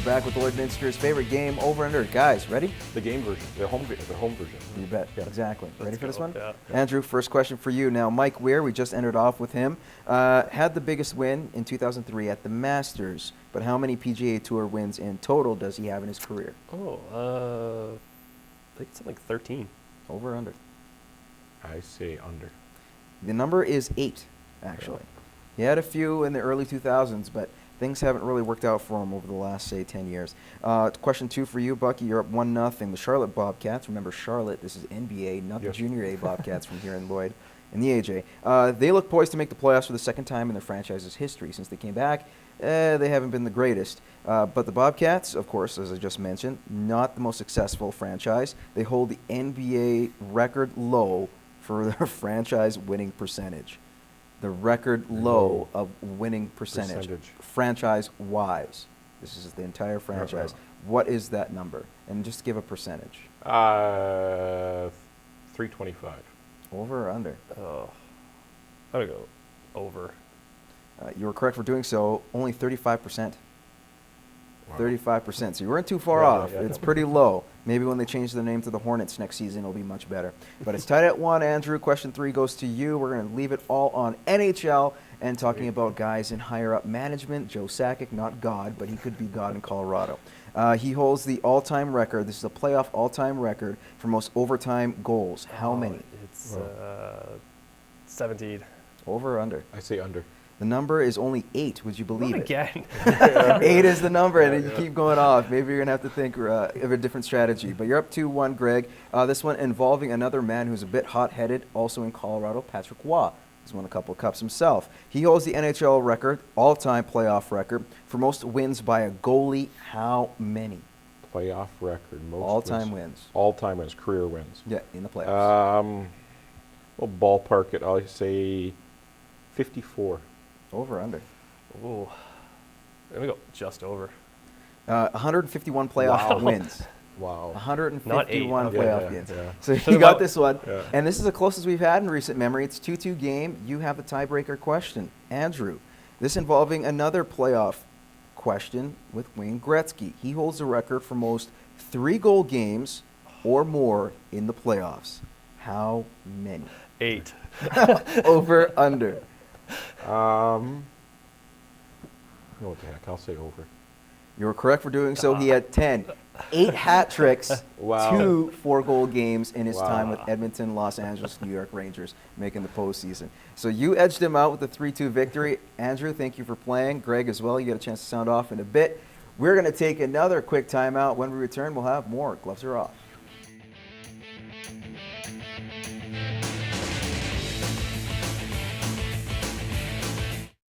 back with the Linden Institute's favorite game, over under. Guys, ready? The game version, the home version. You bet. Yeah. Exactly. Ready for this one? Yeah. Andrew, first question for you. Now, Mike Weir, we just entered off with him, had the biggest win in 2003 at the Masters, but how many PGA Tour wins in total does he have in his career? I think it's something like 13. Over or under? I say under. The number is 8, actually. He had a few in the early 2000s, but things haven't really worked out for him over the last, say, 10 years. Question 2 for you, Bucky. You're up 1-0. The Charlotte Bobcats. Remember, Charlotte, this is NBA, not the Junior A Bobcats from here in Lloyd in the AJ. They look poised to make the playoffs for the second time in their franchise's history. Since they came back, they haven't been the greatest. But the Bobcats, of course, as I just mentioned, not the most successful franchise. They hold the NBA record low for their franchise winning percentage. The record low of winning percentage. Franchise-wise. This is the entire franchise. Right. What is that number? And just give a percentage. 325. Over or under? Oh, I'm going to go over. You were correct for doing so. Only 35%. Wow. 35%. So you weren't too far Yeah, off. yeah. It's pretty low. Maybe when they change the name to the Hornets next season, it'll be much better. But it's tied at 1. Andrew, question 3 goes to you. We're going to leave it all on NHL and talking about guys in higher up management. Joe Sakic, not God, but he could be God in Colorado. He holds the all-time record. This is a playoff all-time record for most overtime goals. How many? It's 17. Over or under? I say under. The number is only 8. Would you believe Not it? again. 8 is the number, and then you keep going off. Maybe you're going to have to think of a different strategy. But you're up 2-1, Greg. This one involving another man who's a bit hot-headed, also in Colorado, Patrick Roy. He's won a couple of cups himself. He holds the NHL record, all-time playoff record, for most wins by a goalie. How many? Playoff record. Most All-time wins. All-time wins. Career wins. Yeah, in the playoffs. We'll ballpark it. I'll say 54. Over or under? Ooh. I'm going to go just over. 151 playoff wins. Wow. 151 Not 8. playoff Okay, wins. yeah. So you got this one. Yeah. And this is the closest we've had in recent memory. It's 2-2 game. You have the tiebreaker question. Andrew, this involving another playoff question with Wayne Gretzky. He holds the record for most 3-goal games or more in the playoffs. How many? 8. Over, under? What the heck? I'll say over. You were correct for doing so. He had 10. 8 hat tricks, Wow. 2 4-goal games in his Wow. time with Edmonton, Los Angeles, New York Rangers, making the postseason. So you edged him out with a 3-2 victory. Andrew, thank you for playing. Greg as well. You get a chance to sound off in a bit. We're going to take another quick timeout. When we return, we'll have more. Gloves are off.